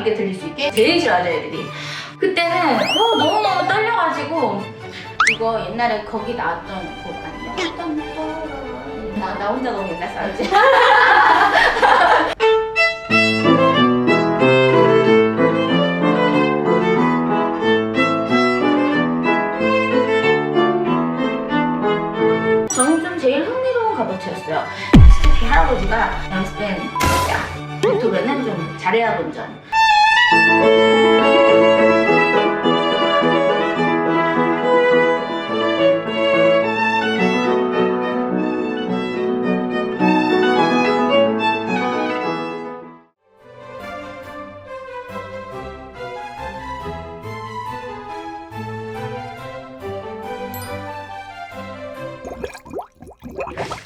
있게 들릴 수 있게 제일 싫어하죠 애들이. 그때는 너무너무 떨려가지고 이거 옛날에 거기 나왔던 곡 아니야? 나 혼자 너무 옛날 사람이지. 저는 좀 제일 흥미로운 값어치였어요. 특히 할아버지가 연습 땐 베토벤은 좀 잘해야 본전.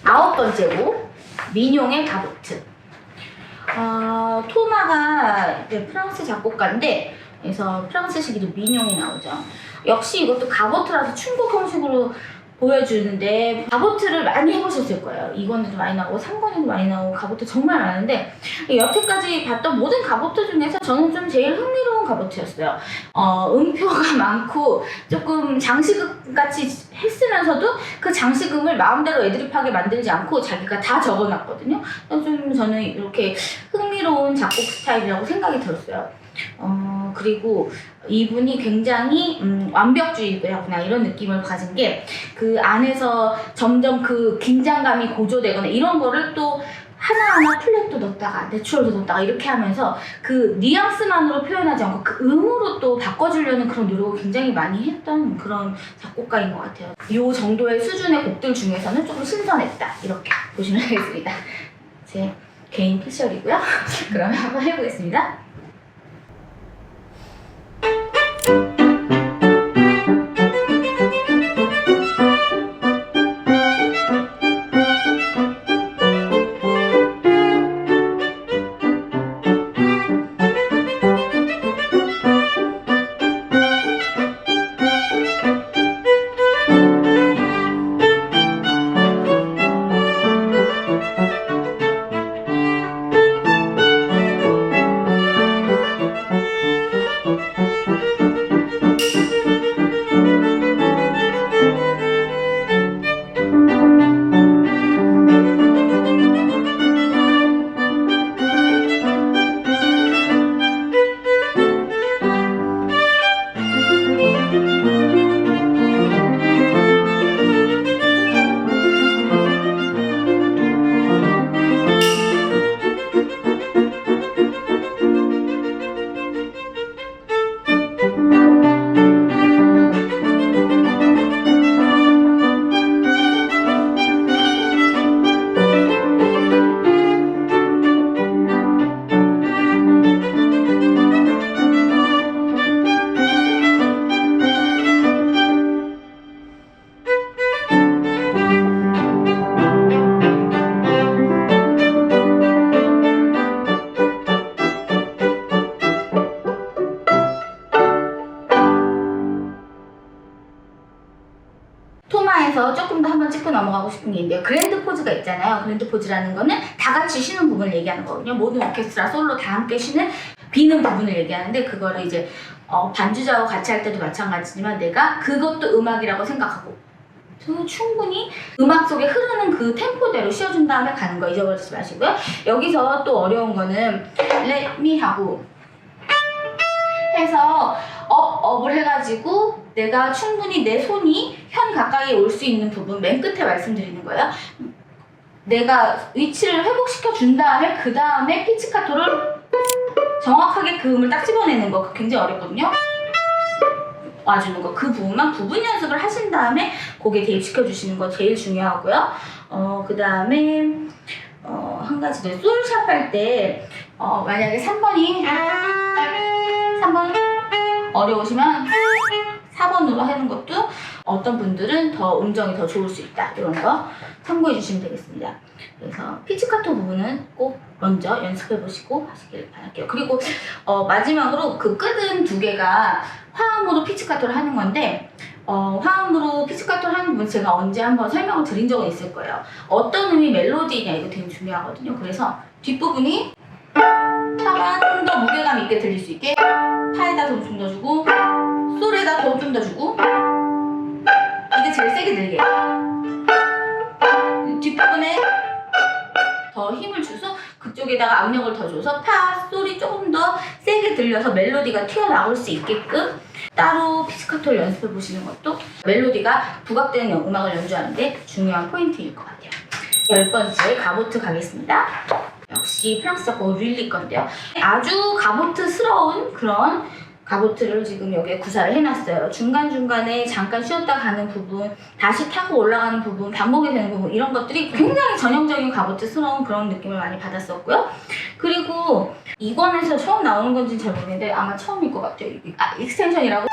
아홉 번째 곡, 민용의 가보트. 토마가 이제 프랑스 작곡가인데, 그래서 프랑스식으로 민용이 나오죠. 역시 이것도 가보트라서 충북 형식으로 보여주는데, 가보트를 많이 해보셨을 거예요. 2권에도 많이 나오고 3권에도 많이 나오고 가보트 정말 많은데, 여태까지 봤던 모든 가보트 중에서 저는 좀 제일 흥미로운 가보트였어요. 음표가 많고 조금 장식같이 했으면서도 그 장식음을 마음대로 애드립하게 만들지 않고 자기가 다 적어놨거든요. 좀 저는 이렇게 흥미로운 작곡 스타일이라고 생각이 들었어요. 그리고 이분이 굉장히 완벽주의구나 이런 느낌을 가진 게, 그 안에서 점점 그 긴장감이 고조되거나 이런 거를 또 하나하나 플랫도 넣었다가 내추럴도 넣었다가 이렇게 하면서 그 뉘앙스만으로 표현하지 않고 그 음으로 또 바꿔주려는 그런 노력을 굉장히 많이 했던 그런 작곡가인 것 같아요. 이 정도의 수준의 곡들 중에서는 조금 신선했다 이렇게 보시면 되겠습니다. 제 개인 피셜이고요. 그러면 한번 해보겠습니다. 토마에서 조금 더 한번 짚고 넘어가고 싶은 게 있는데요. 그랜드 포즈가 있잖아요. 그랜드 포즈라는 거는 다 같이 쉬는 부분을 얘기하는 거거든요. 모든 오케스트라 솔로 다 함께 쉬는 비는 부분을 얘기하는데, 그거를 이제 반주자와 같이 할 때도 마찬가지지만 내가 그것도 음악이라고 생각하고 충분히 음악 속에 흐르는 그 템포대로 쉬어준 다음에 가는 거 잊어버리지 마시고요. 여기서 또 어려운 거는 let me 하고 해서 업을 해가지고 내가 충분히 내 손이 현 가까이 올 수 있는 부분 맨 끝에 말씀드리는 거예요. 내가 위치를 회복시켜 준 다음에 그 다음에 피치카토를 정확하게 그 음을 딱 집어내는 거 굉장히 어렵거든요. 와주는 거, 그 부분만 부분 연습을 하신 다음에 곡에 대입시켜 주시는 거 제일 중요하고요. 그 다음에 한 가지 더, 솔샵 할 때 만약에 3번 어려우시면 4번으로 하는 것도 어떤 분들은 더 음정이 더 좋을 수 있다, 이런 거 참고해 주시면 되겠습니다. 그래서 피치카토 부분은 꼭 먼저 연습해 보시고 하시길 바랄게요. 그리고 마지막으로 그 끝은 두 개가 화음으로 피치카토를 하는 건데, 화음으로 피치카토를 하는 부분 제가 언제 한번 설명을 드린 적은 있을 거예요. 어떤 음이 멜로디냐 이거 되게 중요하거든요. 그래서 뒷부분이 화가 좀 더 무게감 있게 들릴 수 있게 파에다 돈 좀 더 주고 솔에다 돈 좀 더 주고 이게 제일 세게 들게 뒷부분에 더 힘을 줘서 그쪽에다가 압력을 더 줘서 파, 솔이 조금 더 세게 들려서 멜로디가 튀어나올 수 있게끔 따로 피치카토를 연습해 보시는 것도 멜로디가 부각되는 음악을 연주하는데 중요한 포인트일 것 같아요. 10번째 가보트 가겠습니다. 역시 프랑스 작곡 릴리 건데요. 아주 가보트스러운 그런 가보트를 지금 여기에 구사를 해놨어요. 중간중간에 잠깐 쉬었다 가는 부분, 다시 타고 올라가는 부분, 반복이 되는 부분 이런 것들이 굉장히 전형적인 가보트스러운 그런 느낌을 많이 받았었고요. 그리고 이권에서 처음 나오는 건지는 잘 모르겠는데 아마 처음일 것 같아요. 익스텐션이라고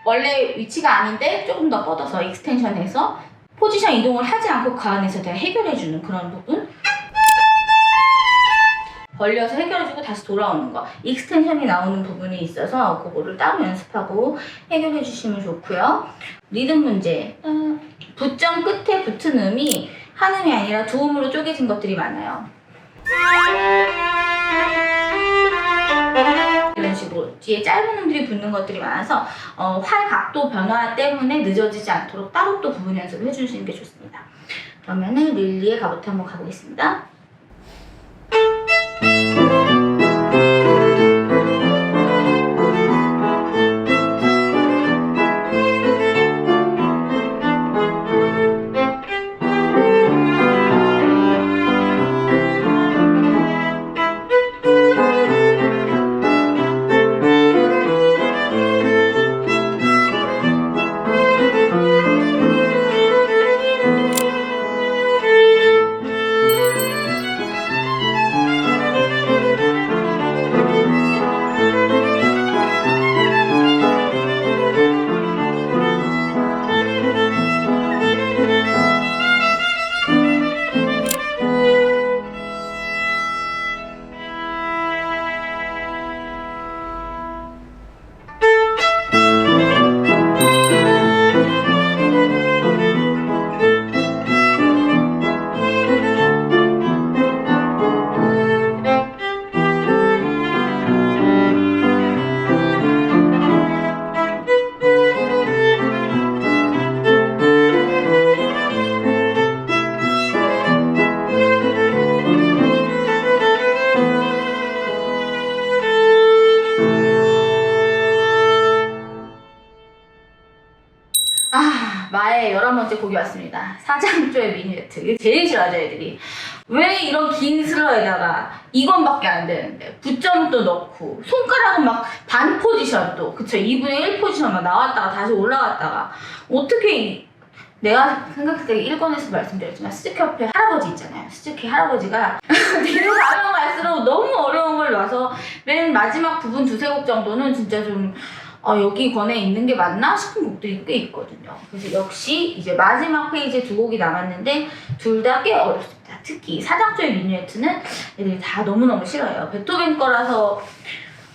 원래 위치가 아닌데 조금 더 뻗어서 익스텐션해서 포지션 이동을 하지 않고 그 안에서 다 해결해주는 그런 부분 벌려서 해결해주고 다시 돌아오는 거 익스텐션이 나오는 부분이 있어서 그거를 따로 연습하고 해결해 주시면 좋고요. 리듬 문제 붓점 끝에 붙은 음이 한 음이 아니라 두 음으로 쪼개진 것들이 많아요. 이런 식으로 뒤에 짧은 음들이 붙는 것들이 많아서 활 각도 변화 때문에 늦어지지 않도록 따로 또 부분 연습을 해주시는 게 좋습니다. 그러면은 릴리의 가보트 한번 가보겠습니다. 마의 11번째 곡이 왔습니다. 사장조의 미니어트. 이게 제일 싫어하죠, 애들이. 왜 이런 긴 슬러에다가 이건밖에 안 되는데 붓점도 넣고 손가락은 막 반 포지션 또 그쵸 2분의 1 포지션 막 나왔다가 다시 올라갔다가 어떻게 내가 생각했을 때 1권에서 말씀드렸지만 스즈키협회 할아버지 있잖아요. 스즈키 할아버지가 뒤로 가면 갈수록 너무 어려운 걸 놔서 맨 마지막 부분 두세 곡 정도는 진짜 좀 여기 권에 있는 게 맞나 싶은 곡들이 꽤 있거든요. 그래서 역시 이제 마지막 페이지에 두 곡이 남았는데 둘 다 꽤 어렵습니다. 특히 사장조의 미니어트는 애들이 다 너무너무 싫어해요. 베토벤 거라서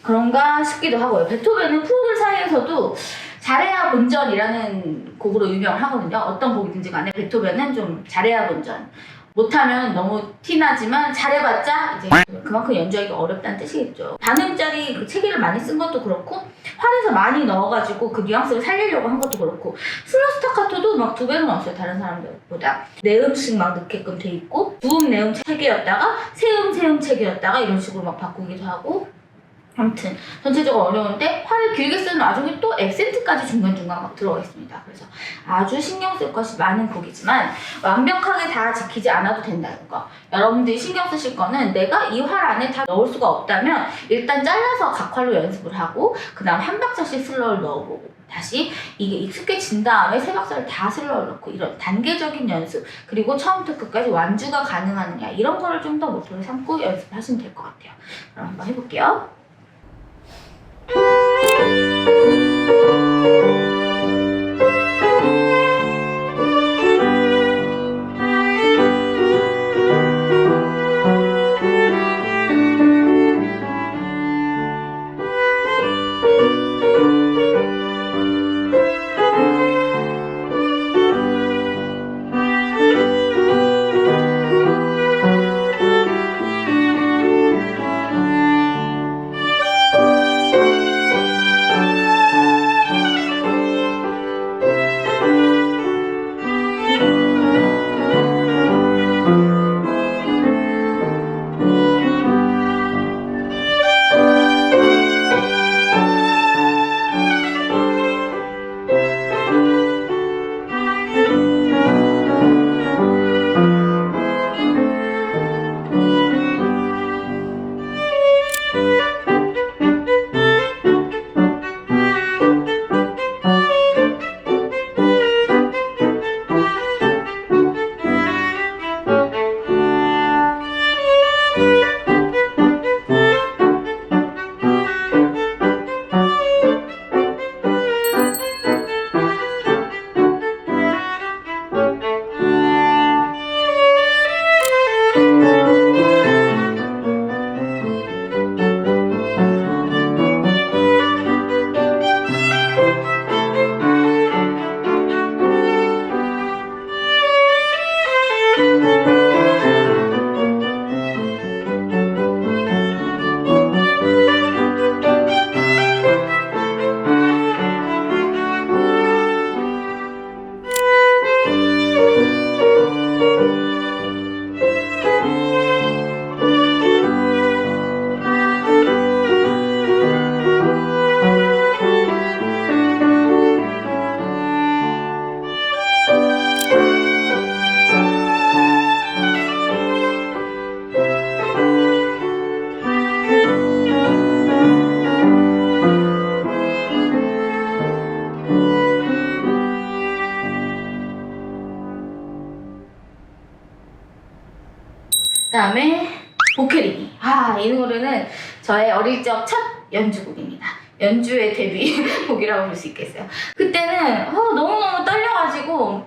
그런가 싶기도 하고요. 베토벤은 프로들 사이에서도 잘해야 본전이라는 곡으로 유명하거든요. 어떤 곡이든지 간에 베토벤은 좀 잘해야 본전. 못하면 너무 티나지만 잘해봤자 이제 그만큼 연주하기가 어렵다는 뜻이겠죠. 반음짜리 그 체계를 많이 쓴 것도 그렇고 활에서 많이 넣어가지고 그 뉘앙스를 살리려고 한 것도 그렇고 슬로 스타카토도 막 2배로 넣었어요. 다른 사람들보다 4음씩 막 넣게끔 돼 있고 2음 4음 체계였다가 3음 3음 체계였다가 이런 식으로 막 바꾸기도 하고 아무튼 전체적으로 어려운데 활을 길게 쓰는 와중에 또 액센트까지 중간중간 막 들어가 있습니다. 그래서 아주 신경 쓸 것이 많은 곡이지만 완벽하게 다 지키지 않아도 된다는 거. 여러분들이 신경 쓰실 거는 내가 이 활 안에 다 넣을 수가 없다면 일단 잘라서 각활로 연습을 하고 그 다음 한 박자씩 슬러를 넣어보고 다시 이게 익숙해진 다음에 세 박자를 다 슬러를 넣고 이런 단계적인 연습 그리고 처음부터 끝까지 완주가 가능하느냐 이런 거를 좀 더 목표로 삼고 연습을 하시면 될 것 같아요. 그럼 한번 해볼게요. 다음에 보케리니. 이 노래는 저의 어릴 적 첫 연주곡입니다. 연주의 데뷔곡이라고 볼 수 있겠어요. 그때는 너무너무 떨려가지고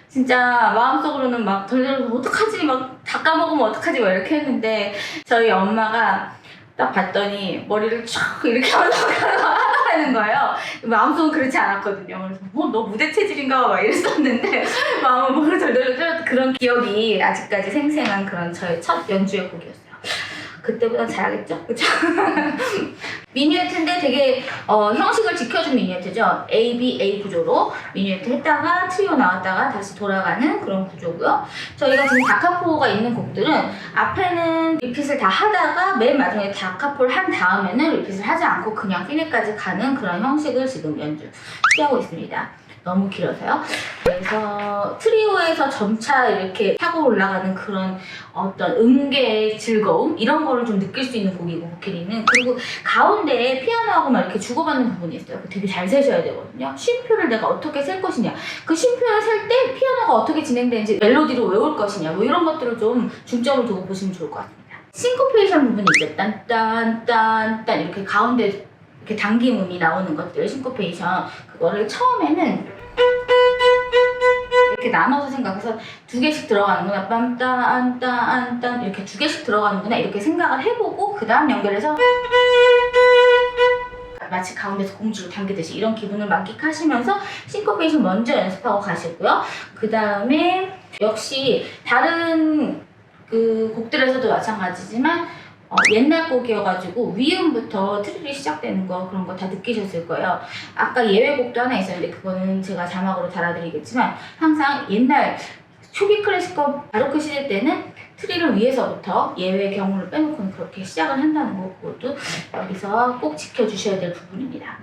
진짜 마음속으로는 막 덜덜 어떡하지, 막 다 까먹으면 어떡하지 막 이렇게 했는데 저희 엄마가 딱 봤더니 머리를 촥 이렇게 하는 거예요. 마음속은 그렇지 않았거든요. 그래서 너 무대 체질인가 막 이랬었는데 마음은 머리를 덜덜 떨었던 그런 기억이 아직까지 생생한 그런 저의 첫 연주의 곡이었어요. 그때보다 잘하겠죠? 그쵸? 미니어트인데 되게 형식을 지켜준 미니어트죠. ABA 구조로 미니어트 했다가 트리오 나왔다가 다시 돌아가는 그런 구조고요. 저희가 지금 다카포가 있는 곡들은 앞에는 리핏을 다 하다가 맨 마지막에 다카포를 한 다음에는 리핏을 하지 않고 그냥 피네까지 가는 그런 형식을 지금 취하고 있습니다. 너무 길어서요. 그래서 트리오에서 점차 이렇게 타고 올라가는 그런 어떤 음계의 즐거움 이런 거를 좀 느낄 수 있는 곡이고 보케리는. 그리고 가운데에 피아노하고 막 이렇게 주고받는 부분이 있어요. 되게 잘 세셔야 되거든요. 쉼표를 내가 어떻게 셀 것이냐, 그 쉼표를 셀 때 피아노가 어떻게 진행되는지 멜로디로 외울 것이냐, 뭐 이런 것들을 좀 중점을 두고 보시면 좋을 것 같습니다. 싱코페이션 부분이 있죠. 딴딴딴딴 이렇게 가운데 이렇게 당김음이 나오는 것들, 싱코페이션. 그거를 처음에는 이렇게 나눠서 생각해서 두 개씩 들어가는구나, 빰딴딴딴 이렇게 두 개씩 들어가는구나 이렇게 생각을 해보고 그 다음 연결해서 마치 가운데서 공주를 당기듯이 이런 기분을 만끽하시면서 싱코페이션 먼저 연습하고 가시고요. 그 다음에 역시 다른 그 곡들에서도 마찬가지지만 옛날 곡이어가지고 위음부터 트릴이 시작되는 거 그런 거 다 느끼셨을 거예요. 아까 예외곡도 하나 있었는데 그거는 제가 자막으로 달아드리겠지만 항상 옛날 초기 클래식과 바로크 시대 때는 트리를 위에서부터 예외 경우를 빼놓고는 그렇게 시작을 한다는 거, 그것도 여기서 꼭 지켜주셔야 될 부분입니다.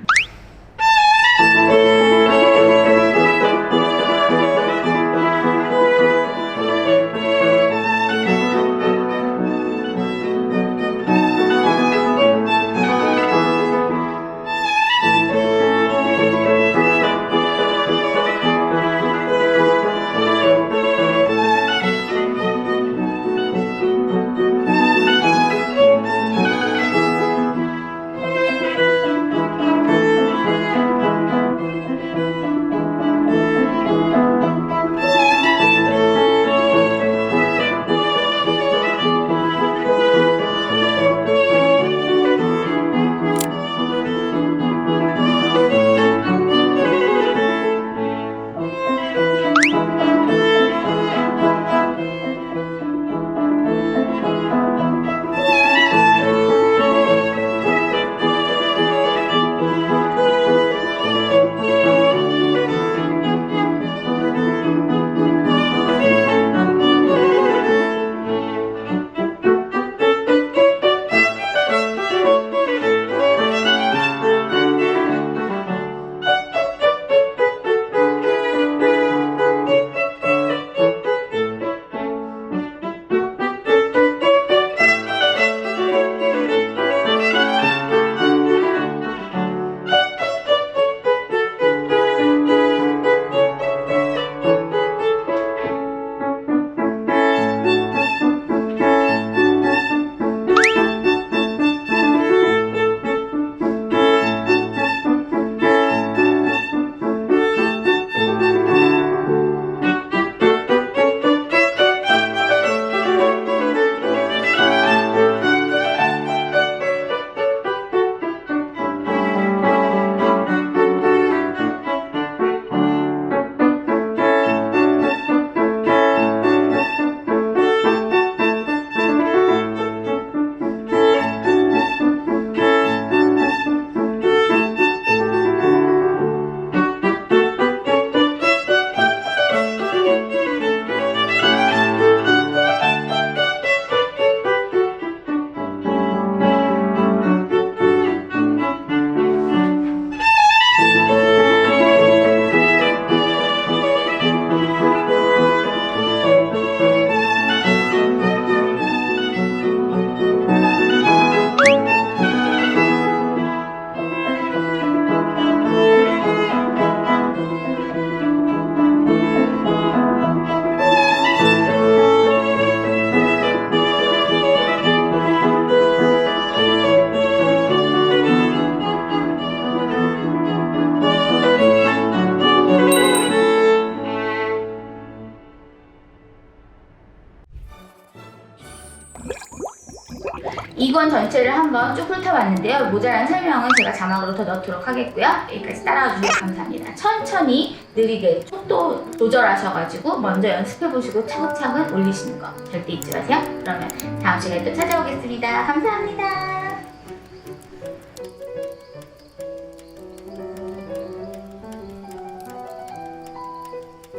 이권 전체를 한번 쭉 훑어봤는데요. 모자란 설명은 제가 자막으로 더 넣도록 하겠고요. 여기까지 따라와 주셔서 감사합니다. 천천히 느리게 속도 조절하셔가지고 먼저 연습해보시고 차근차근 올리시는 거 절대 잊지 마세요. 그러면 다음 시간에 또 찾아오겠습니다. 감사합니다.